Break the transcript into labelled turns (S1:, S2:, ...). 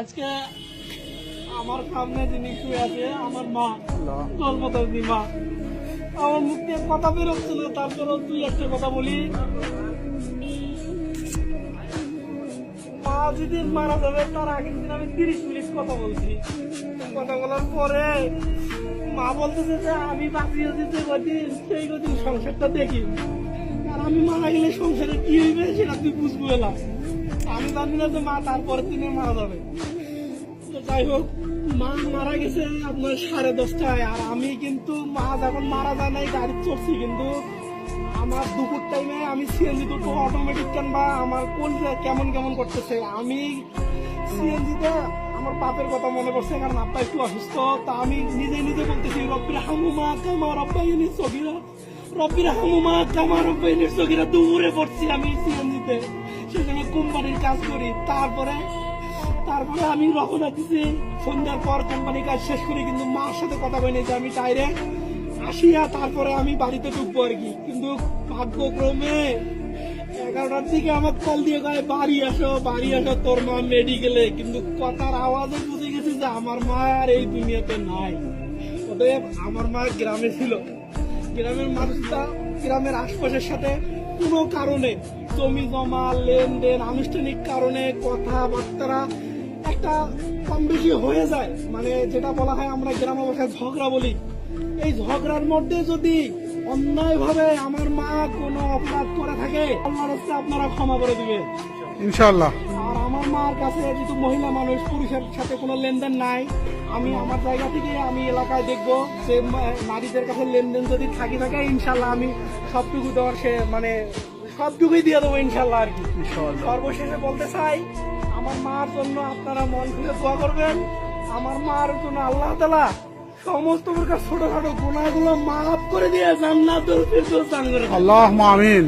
S1: আজকে আমার সামনে যিনি শুয়ে আছে আমার মা, জন্মদাত্রী মা। আমার মুখ দিয়ে কথা বেরোচ্ছিল, তারপরেও তুই একটা কথা বলি। মা যেদিন মারা যাবে তার আগের দিন আমি 30 মিনিট কথা বলছি। কথা বলার পরে মা বলতেছে যে আমি বাঁচিয়ে দিতে কদিন সেই কদিন সংসারটা দেখি, আর আমি মারা গেলে সংসারে কি হইবে সেটা তুই বুঝবো না। আমি জানি না যে মা তারপরের দিনে মারা যাবে। তো যাই হোক, মা মারা গেছে আপনার 10:30টায়, আর আমি কিন্তু মা যখন মারা যায় নাই গাড়ি চড়ছি, কিন্তু আমার দুপুর টাইমে আমি সিএনজি দুটো অটোমেটিক বা আমার কোন কেমন কেমন করতেছে। আমি সিএনজিতে আমার বাপের কথা মনে পড়ছে, কারণ আব্বা একটু অসুস্থ। তা আমি নিজে নিজে বলতেছি রব্বির হামুমা কামা রব্বাইনি সগীরা, রব্বির হামুমা কামা রব্বাইনি সগীরা। দূরে পড়ছি আমি সিএনজিতে, সেখানে কোম্পানির কাজ করি। তারপরে আমি রওনা দিছি সন্ধ্যার পর কোম্পানির কাজ শেষ করি, কিন্তু মার সাথে কথা বলি যে আমি ডাইরেক্ট আসিয়া তারপরে আমি বাড়িতে ঢুকবো আর কি। কিন্তু ভাগ্যক্রমে 11টার দিকে আমার কল দিয়ে কয় বাড়ি আসো তোর মা মেডিকেলে। কিন্তু কথার আওয়াজে বুঝে গেছি যে আমার মা আর এই দুনিয়াতে নাই। অতএব আমার মা গ্রামে ছিল। গ্রামের মানুষটা গ্রামের আশপাশের সাথে কোনো কারণে জমি জমা লেনদেন আনুষ্ঠানিক কারণে কথাবার্তা একটা কম বেশি হয়ে যায়, মানে যেটা বলা হয় আমরা গ্রাম ভাষায় ঝগড়া বলি। এই ঝগড়ার মধ্যে যদি অন্যায় ভাবে আমার মা কোনো অপরাধ করে থাকে, আল্লাহর রাস্তে আপনারা ক্ষমা করে দিবেন
S2: ইনশাআল্লাহ।
S1: আর আমার মার কাছে যেহেতু মহিলা মানুষ, পুরুষের সাথে কোনো লেনদেন নাই, আমি আমার জায়গা থেকে আমি এলাকায় দেখবো যে নারীদের কাছে লেনদেন যদি থাকে ইনশাল্লাহ আমি সবটুকু দেওয়ার মানে সবটুকুই দিয়ে দেবো ইনশাল্লাহ আর কি। সর্বশেষে বলতে চাই, আমার মার জন্য আপনারা মন খুলে দোয়া করবেন। আমার মার জন্য আল্লাহ তাআলা সমস্ত প্রকার ছোটখাটো গুনাহগুলো মাফ করে দিয়ে জান্নাতুল ফিরদৌস দান করে।
S2: আল্লাহুম্মা আমিন।